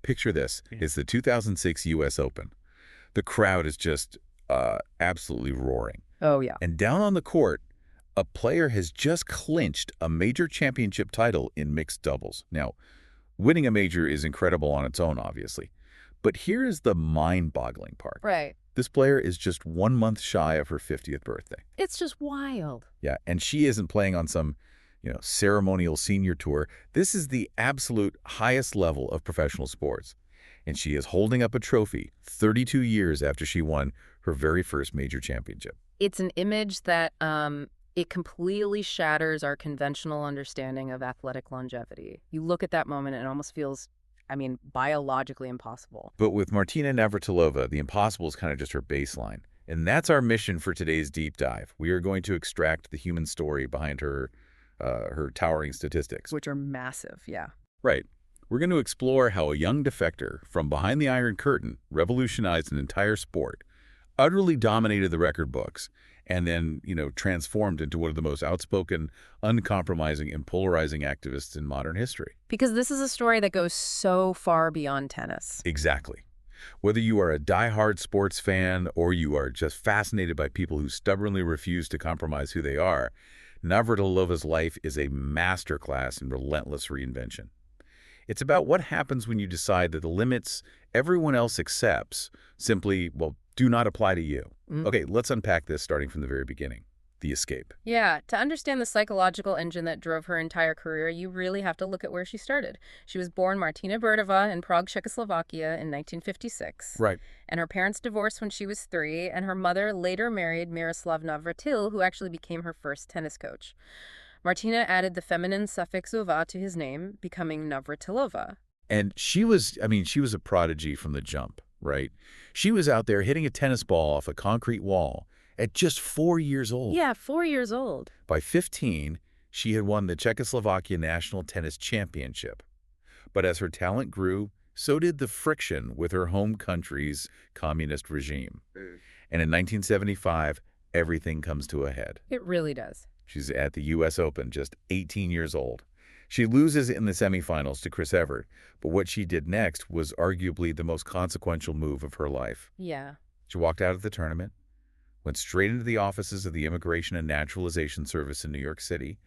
Picture this. It's the 2006 U.S. Open. The crowd is just absolutely roaring. Oh, yeah. And down on the court, a player has just clinched a major championship title in mixed doubles. Now, winning a major is incredible on its own, obviously. But here is the mind-boggling part. Right. This player is just 1 month shy of her 50th birthday. It's just wild. Yeah, and she isn't playing on some, ceremonial senior tour. This is the absolute highest level of professional sports. And she is holding up a trophy 32 years after she won her very first major championship. It's an image that it completely shatters our conventional understanding of athletic longevity. You look at that moment and it almost feels, biologically impossible. But with Martina Navratilova, the impossible is kind of just her baseline. And that's our mission for today's deep dive. We are going to extract the human story behind her towering statistics. Which are massive, yeah. Right. We're going to explore how a young defector from behind the Iron Curtain revolutionized an entire sport, utterly dominated the record books, and then, transformed into one of the most outspoken, uncompromising, and polarizing activists in modern history. Because this is a story that goes so far beyond tennis. Exactly. Whether you are a diehard sports fan or you are just fascinated by people who stubbornly refuse to compromise who they are, Navratilova's life is a masterclass in relentless reinvention. It's about what happens when you decide that the limits everyone else accepts simply, do not apply to you. Okay, let's unpack this starting from the very beginning. The escape. Yeah, to understand the psychological engine that drove her entire career, you really have to look at where she started. She was born Martina Bertova in Prague, Czechoslovakia in 1956. Right. And her parents divorced when she was 3, and her mother later married Miroslav Navratil, who actually became her first tennis coach. Martina added the feminine suffix "ova" to his name, becoming Navratilova. And she was a prodigy from the jump, right? She was out there hitting a tennis ball off a concrete wall at just 4 years old. Yeah, 4 years old. By 15, she had won the Czechoslovakia National Tennis Championship. But as her talent grew, so did the friction with her home country's communist regime. And in 1975, everything comes to a head. It really does. She's at the U.S. Open, just 18 years old. She loses in the semifinals to Chris Evert, but what she did next was arguably the most consequential move of her life. Yeah. She walked out of the tournament, went straight into the offices of the Immigration and Naturalization Service in New York City,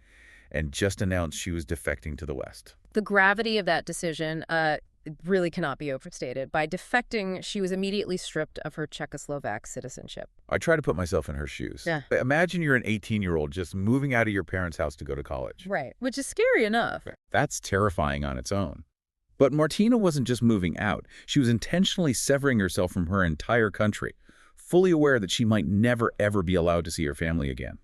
and just announced she was defecting to the West. The gravity of that decision really cannot be overstated. By defecting, she was immediately stripped of her Czechoslovak citizenship. I try to put myself in her shoes. Yeah. Imagine you're an 18-year-old just moving out of your parents' house to go to college. Right, which is scary enough. That's terrifying on its own. But Martina wasn't just moving out. She was intentionally severing herself from her entire country, fully aware that she might never, ever be allowed to see her family again.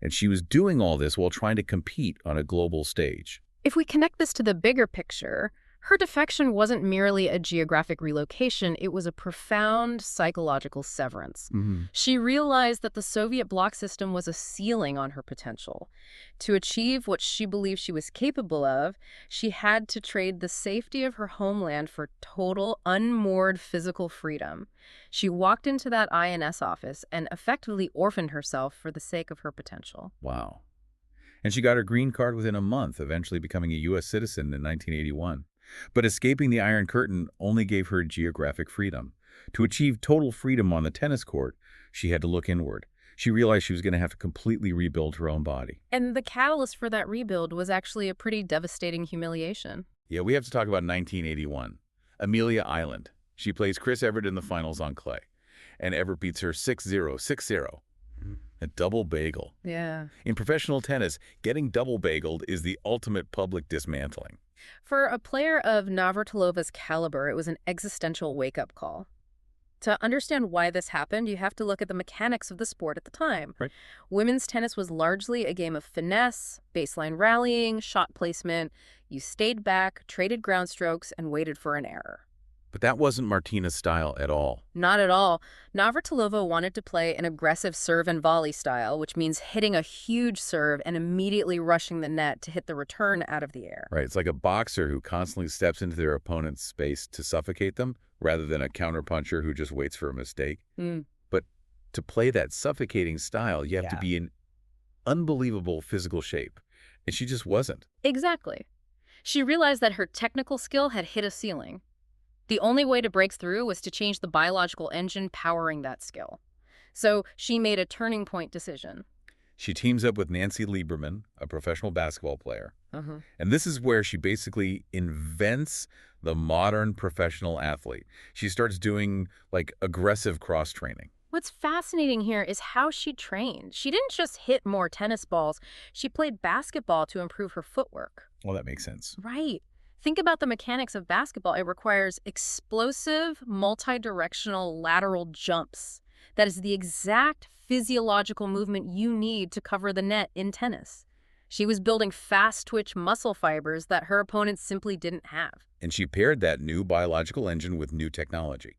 And she was doing all this while trying to compete on a global stage. If we connect this to the bigger picture, her defection wasn't merely a geographic relocation, it was a profound psychological severance. She realized that the Soviet bloc system was a ceiling on her potential. To achieve what she believed she was capable of, she had to trade the safety of her homeland for total, unmoored physical freedom. She walked into that INS office and effectively orphaned herself for the sake of her potential. Wow. And she got her green card within a month, eventually becoming a U.S. citizen in 1981. But escaping the Iron Curtain only gave her geographic freedom. To achieve total freedom on the tennis court, she had to look inward. She realized she was going to have to completely rebuild her own body. And the catalyst for that rebuild was actually a pretty devastating humiliation. Yeah, we have to talk about 1981. Amelia Island. She plays Chris Evert in the finals on clay. And Evert beats her 6-0, 6-0. A double bagel. Yeah. In professional tennis, getting double bageled is the ultimate public dismantling. For a player of Navratilova's caliber, it was an existential wake-up call. To understand why this happened, you have to look at the mechanics of the sport at the time. Right. Women's tennis was largely a game of finesse, baseline rallying, shot placement. You stayed back, traded ground strokes, and waited for an error. But that wasn't Martina's style at all. Not at all. Navratilova wanted to play an aggressive serve and volley style, which means hitting a huge serve and immediately rushing the net to hit the return out of the air. Right. It's like a boxer who constantly steps into their opponent's space to suffocate them, rather than a counterpuncher who just waits for a mistake. But to play that suffocating style, you have to be in unbelievable physical shape. And she just wasn't. Exactly. She realized that her technical skill had hit a ceiling. The only way to break through was to change the biological engine powering that skill. So she made a turning point decision. She teams up with Nancy Lieberman, a professional basketball player. And this is where she basically invents the modern professional athlete. She starts doing, like, aggressive cross-training. What's fascinating here is how she trained. She didn't just hit more tennis balls. She played basketball to improve her footwork. Well, that makes sense. Right. Think about the mechanics of basketball. It requires explosive, multi-directional lateral jumps. That is the exact physiological movement you need to cover the net in tennis. She was building fast-twitch muscle fibers that her opponents simply didn't have. And she paired that new biological engine with new technology.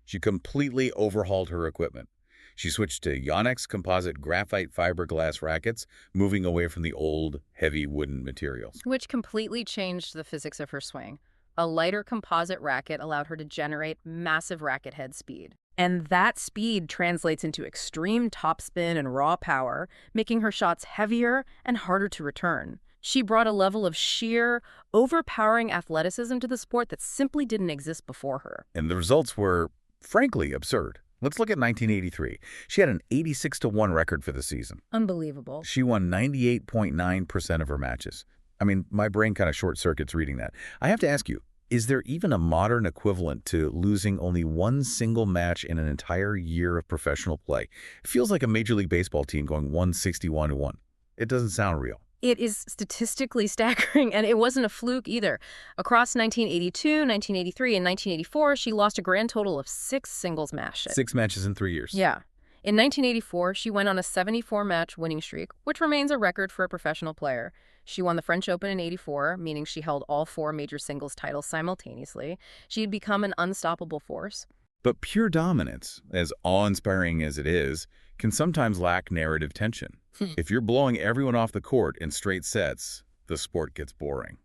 She completely overhauled her equipment. She switched to Yonex composite graphite fiberglass rackets, moving away from the old, heavy wooden materials. Which completely changed the physics of her swing. A lighter composite racket allowed her to generate massive racket head speed. And that speed translates into extreme topspin and raw power, making her shots heavier and harder to return. She brought a level of sheer, overpowering athleticism to the sport that simply didn't exist before her. And the results were, frankly, absurd. Let's look at 1983. She had an 86-1 record for the season. Unbelievable. She won 98.9% of her matches. I mean, my brain kind of short-circuits reading that. I have to ask you, is there even a modern equivalent to losing only one single match in an entire year of professional play? It feels like a Major League Baseball team going 161-1. It doesn't sound real. It is statistically staggering, and it wasn't a fluke either. Across 1982, 1983, and 1984, she lost a grand total of 6 singles matches. 6 matches in 3 years. Yeah. In 1984, she went on a 74-match winning streak, which remains a record for a professional player. She won the French Open in '84, meaning she held all 4 major singles titles simultaneously. She had become an unstoppable force. But pure dominance, as awe-inspiring as it is, can sometimes lack narrative tension. If you're blowing everyone off the court in straight sets, the sport gets boring.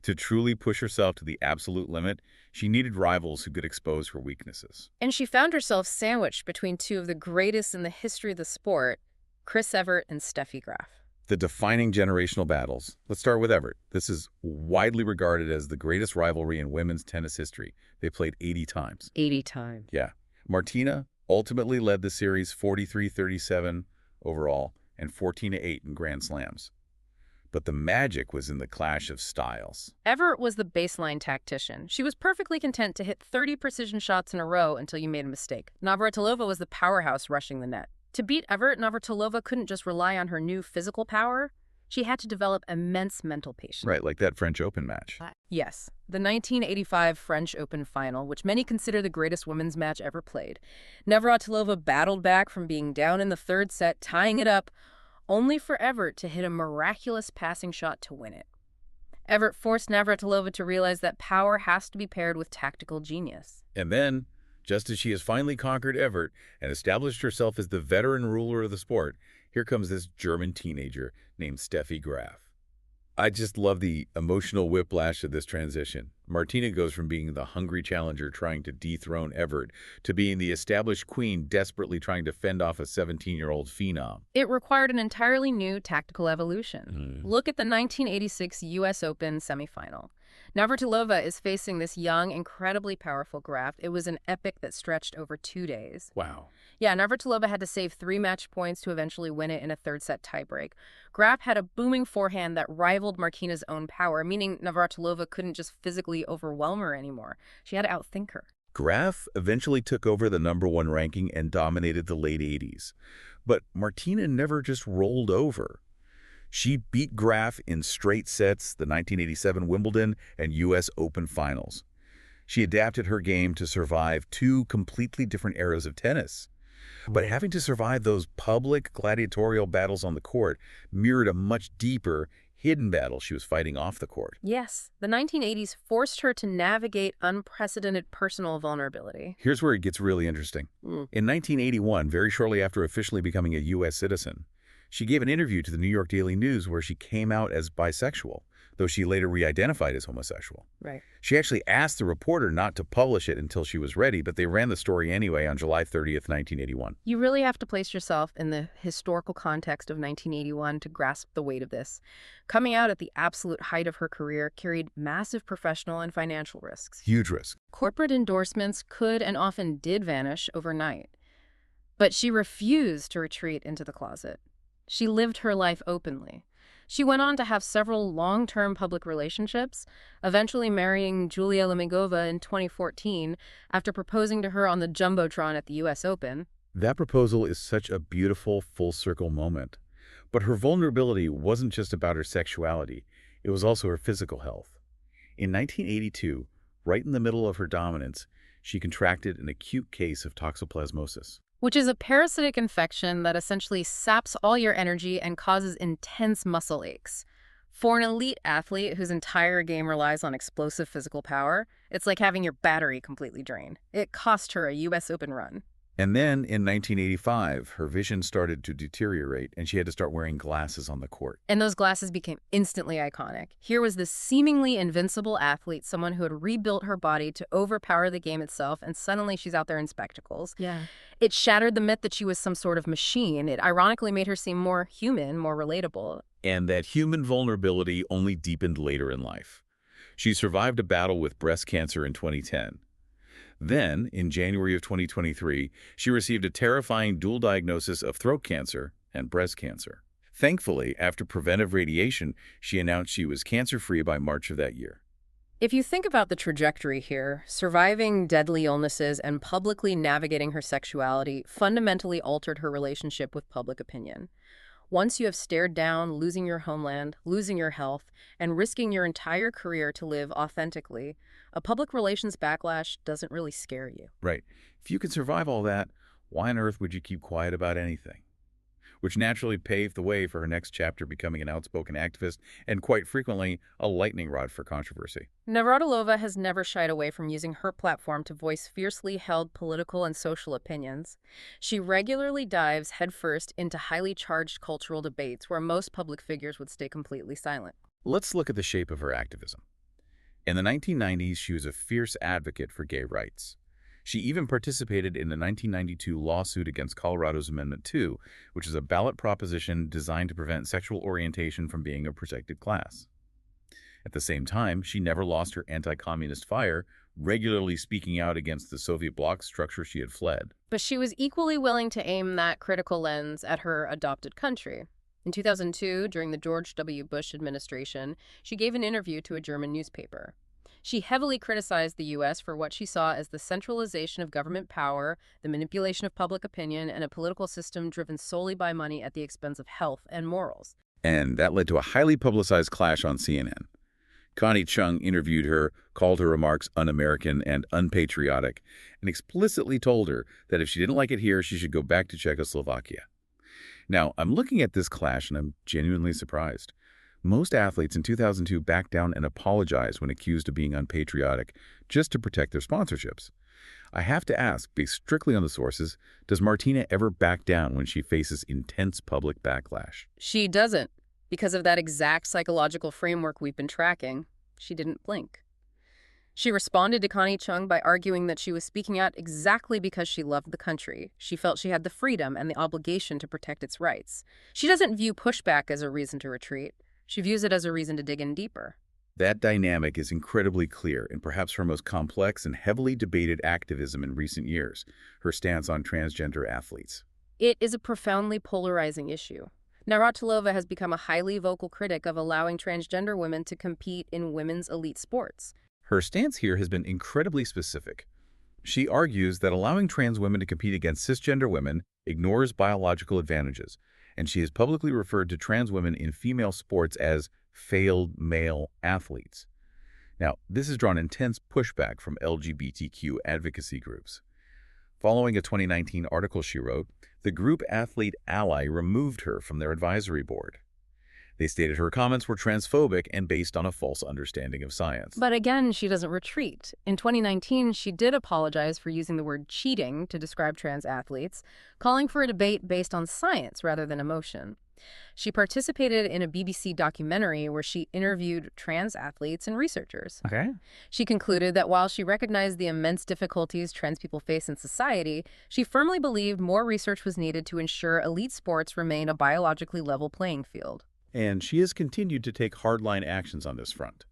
To truly push herself to the absolute limit, she needed rivals who could expose her weaknesses. And she found herself sandwiched between 2 of the greatest in the history of the sport, Chris Evert and Steffi Graf. The defining generational battles. Let's start with Evert. This is widely regarded as the greatest rivalry in women's tennis history. They played 80 times. 80 times. Yeah. Martina ultimately led the series 43-37 overall and 14-8 in Grand Slams. But the magic was in the clash of styles. Evert was the baseline tactician. She was perfectly content to hit 30 precision shots in a row until you made a mistake. Navratilova was the powerhouse rushing the net. To beat Evert, Navratilova couldn't just rely on her new physical power. She had to develop immense mental patience. Right, like that French Open match. Yes, the 1985 French Open final, which many consider the greatest women's match ever played. Navratilova battled back from being down in the 3rd set, tying it up, only for Evert to hit a miraculous passing shot to win it. Evert forced Navratilova to realize that power has to be paired with tactical genius. And then, just as she has finally conquered Evert and established herself as the veteran ruler of the sport, here comes this German teenager named Steffi Graf. I just love the emotional whiplash of this transition. Martina goes from being the hungry challenger trying to dethrone Evert to being the established queen desperately trying to fend off a 17-year-old phenom. It required an entirely new tactical evolution. Look at the 1986 U.S. Open semifinal. Navratilova is facing this young, incredibly powerful Graf. It was an epic that stretched over 2 days. Wow. Yeah, Navratilova had to save 3 match points to eventually win it in a 3rd set tiebreak. Graf had a booming forehand that rivaled Martina's own power, meaning Navratilova couldn't just physically overwhelm her anymore. She had to outthink her. Graf eventually took over the #1 ranking and dominated the late 80s. But Martina never just rolled over. She beat Graf in straight sets, the 1987 Wimbledon and U.S. Open finals. She adapted her game to survive 2 completely different eras of tennis. But having to survive those public gladiatorial battles on the court mirrored a much deeper, hidden battle she was fighting off the court. Yes, the 1980s forced her to navigate unprecedented personal vulnerability. Here's where it gets really interesting. In 1981, very shortly after officially becoming a U.S. citizen, she gave an interview to the New York Daily News where she came out as bisexual. though she later re-identified as homosexual. Right. She actually asked the reporter not to publish it until she was ready, but they ran the story anyway on July 30th, 1981. You really have to place yourself in the historical context of 1981 to grasp the weight of this. Coming out at the absolute height of her career carried massive professional and financial risks. Huge risk. Corporate endorsements could and often did vanish overnight. But she refused to retreat into the closet. She lived her life openly. She went on to have several long-term public relationships, eventually marrying Julia Lemigova in 2014 after proposing to her on the Jumbotron at the U.S. Open. That proposal is such a beautiful full-circle moment. But her vulnerability wasn't just about her sexuality. It was also her physical health. In 1982, right in the middle of her dominance, she contracted an acute case of toxoplasmosis, which is a parasitic infection that essentially saps all your energy and causes intense muscle aches. For an elite athlete whose entire game relies on explosive physical power, it's like having your battery completely drained. It cost her a U.S. Open run. And then, in 1985, her vision started to deteriorate, and she had to start wearing glasses on the court. And those glasses became instantly iconic. Here was this seemingly invincible athlete, someone who had rebuilt her body to overpower the game itself, and suddenly she's out there in spectacles. Yeah. It shattered the myth that she was some sort of machine. It ironically made her seem more human, more relatable. And that human vulnerability only deepened later in life. She survived a battle with breast cancer in 2010. Then, in January of 2023, she received a terrifying dual diagnosis of throat cancer and breast cancer. Thankfully, after preventive radiation, she announced she was cancer-free by March of that year. If you think about the trajectory here, surviving deadly illnesses and publicly navigating her sexuality fundamentally altered her relationship with public opinion. Once you have stared down losing your homeland, losing your health, and risking your entire career to live authentically, a public relations backlash doesn't really scare you. Right. If you can survive all that, why on earth would you keep quiet about anything? Which naturally paved the way for her next chapter, becoming an outspoken activist and, quite frequently, a lightning rod for controversy. Navratilova has never shied away from using her platform to voice fiercely held political and social opinions. She regularly dives headfirst into highly charged cultural debates where most public figures would stay completely silent. Let's look at the shape of her activism. In the 1990s, she was a fierce advocate for gay rights. She even participated in the 1992 lawsuit against Colorado's Amendment 2, which is a ballot proposition designed to prevent sexual orientation from being a protected class. At the same time, she never lost her anti-communist fire, regularly speaking out against the Soviet bloc structure she had fled. But she was equally willing to aim that critical lens at her adopted country. In 2002, during the George W. Bush administration, she gave an interview to a German newspaper. She heavily criticized the U.S. for what she saw as the centralization of government power, the manipulation of public opinion, and a political system driven solely by money at the expense of health and morals. And that led to a highly publicized clash on CNN. Connie Chung interviewed her, called her remarks un-American and unpatriotic, and explicitly told her that if she didn't like it here, she should go back to Czechoslovakia. Now, I'm looking at this clash and I'm genuinely surprised. Most athletes in 2002 backed down and apologized when accused of being unpatriotic, just to protect their sponsorships. I have to ask, based strictly on the sources, does Martina ever back down when she faces intense public backlash? She doesn't. Because of that exact psychological framework we've been tracking, she didn't blink. She responded to Connie Chung by arguing that she was speaking out exactly because she loved the country. She felt she had the freedom and the obligation to protect its rights. She doesn't view pushback as a reason to retreat. She views it as a reason to dig in deeper. That dynamic is incredibly clear in perhaps her most complex and heavily debated activism in recent years, her stance on transgender athletes. It is a profoundly polarizing issue. Navratilova has become a highly vocal critic of allowing transgender women to compete in women's elite sports. Her stance here has been incredibly specific. She argues that allowing trans women to compete against cisgender women ignores biological advantages, and she has publicly referred to trans women in female sports as failed male athletes. Now, this has drawn intense pushback from LGBTQ advocacy groups. Following a 2019 article she wrote, the group Athlete Ally removed her from their advisory board. They stated her comments were transphobic and based on a false understanding of science. But again, she doesn't retreat. In 2019, she did apologize for using the word cheating to describe trans athletes, calling for a debate based on science rather than emotion. She participated in a BBC documentary where she interviewed trans athletes and researchers. Okay. She concluded that while she recognized the immense difficulties trans people face in society, she firmly believed more research was needed to ensure elite sports remain a biologically level playing field. And she has continued to take hardline actions on this front.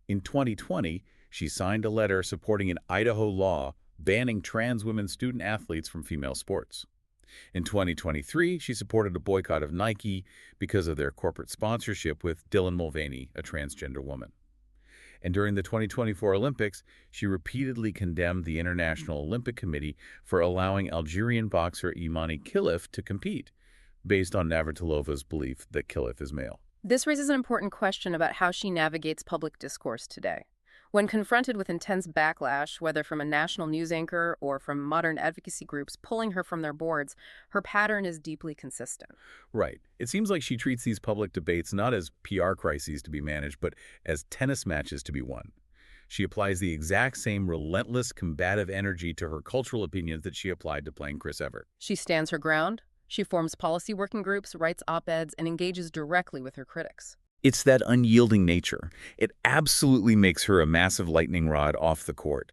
In 2020, she signed a letter supporting an Idaho law banning trans women student athletes from female sports. In 2023, she supported a boycott of Nike because of their corporate sponsorship with Dylan Mulvaney, a transgender woman. And during the 2024 Olympics, she repeatedly condemned the International Olympic Committee for allowing Algerian boxer Imani Khelif to compete, based on Navratilova's belief that Khelif is male. This raises an important question about how she navigates public discourse today. When confronted with intense backlash, whether from a national news anchor or from modern advocacy groups pulling her from their boards, her pattern is deeply consistent. Right. It seems like she treats these public debates not as PR crises to be managed, but as tennis matches to be won. She applies the exact same relentless, combative energy to her cultural opinions that she applied to playing Chris Evert. She stands her ground. She forms policy working groups, writes op-eds, and engages directly with her critics. It's that unyielding nature. It absolutely makes her a massive lightning rod off the court.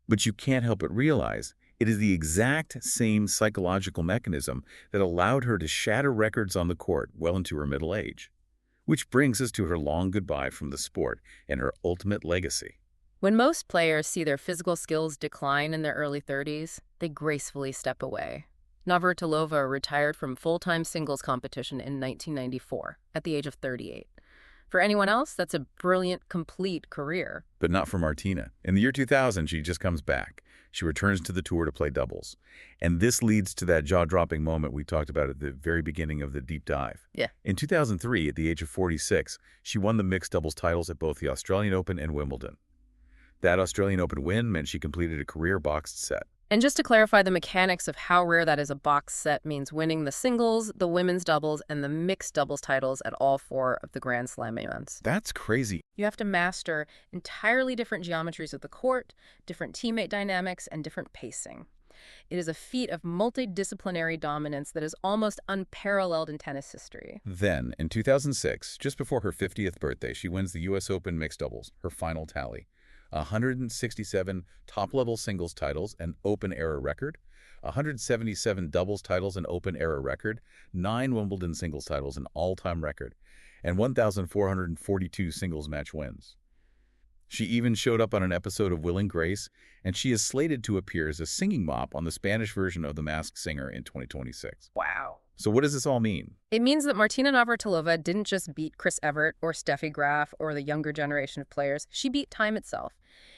But you can't help but realize it is the exact same psychological mechanism that allowed her to shatter records on the court well into her middle age. Which brings us to her long goodbye from the sport and her ultimate legacy. When most players see their physical skills decline in their early 30s, they gracefully step away. Navratilova retired from full-time singles competition in 1994 at the age of 38. For anyone else, that's a brilliant, complete career. But not for Martina. In the year 2000, she just comes back. She returns to the tour to play doubles. And this leads to that jaw-dropping moment we talked about at the very beginning of the deep dive. Yeah. In 2003, at the age of 46, she won the mixed doubles titles at both the Australian Open and Wimbledon. That Australian Open win meant she completed a career boxed set. And just to clarify the mechanics of how rare that is, a box set means winning the singles, the women's doubles, and the mixed doubles titles at all 4 of the Grand Slam events. That's crazy. You have to master entirely different geometries of the court, different teammate dynamics, and different pacing. It is a feat of multidisciplinary dominance that is almost unparalleled in tennis history. Then, in 2006, just before her 50th birthday, she wins the U.S. Open mixed doubles, her final tally. 167 top-level singles titles, an open-era record, 177 doubles titles, an open-era record, 9 Wimbledon singles titles, an all-time record, and 1,442 singles match wins. She even showed up on an episode of Will and Grace, and she is slated to appear as a singing mop on the Spanish version of The Masked Singer in 2026. Wow. So what does this all mean? It means that Martina Navratilova didn't just beat Chris Evert or Steffi Graf or the younger generation of players. She beat time itself.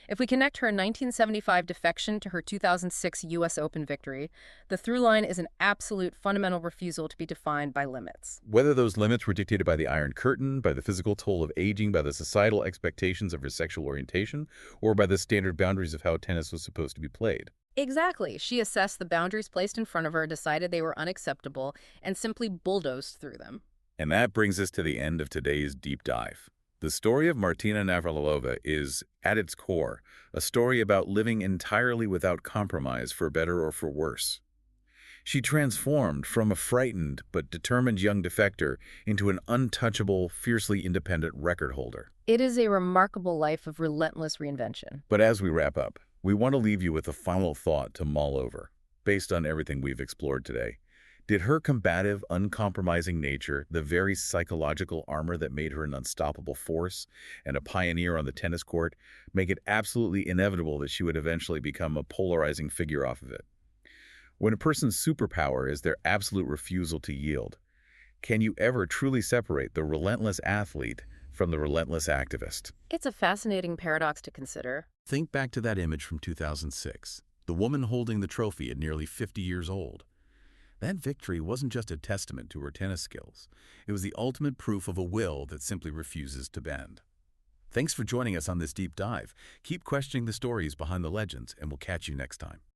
If we connect her 1975 defection to her 2006 U.S. Open victory, the through line is an absolute fundamental refusal to be defined by limits. Whether those limits were dictated by the Iron Curtain, by the physical toll of aging, by the societal expectations of her sexual orientation, or by the standard boundaries of how tennis was supposed to be played. Exactly. She assessed the boundaries placed in front of her, decided they were unacceptable, and simply bulldozed through them. And that brings us to the end of today's deep dive. The story of Martina Navratilova is, at its core, a story about living entirely without compromise for better or for worse. She transformed from a frightened but determined young defector into an untouchable, fiercely independent record holder. It is a remarkable life of relentless reinvention. But as we wrap up, we want to leave you with a final thought to mull over, based on everything we've explored today. Did her combative, uncompromising nature, the very psychological armor that made her an unstoppable force and a pioneer on the tennis court, make it absolutely inevitable that she would eventually become a polarizing figure off of it? When a person's superpower is their absolute refusal to yield, can you ever truly separate the relentless athlete from the relentless activist? It's a fascinating paradox to consider. Think back to that image from 2006, the woman holding the trophy at nearly 50 years old. That victory wasn't just a testament to her tennis skills. It was the ultimate proof of a will that simply refuses to bend. Thanks for joining us on this deep dive. Keep questioning the stories behind the legends, and we'll catch you next time.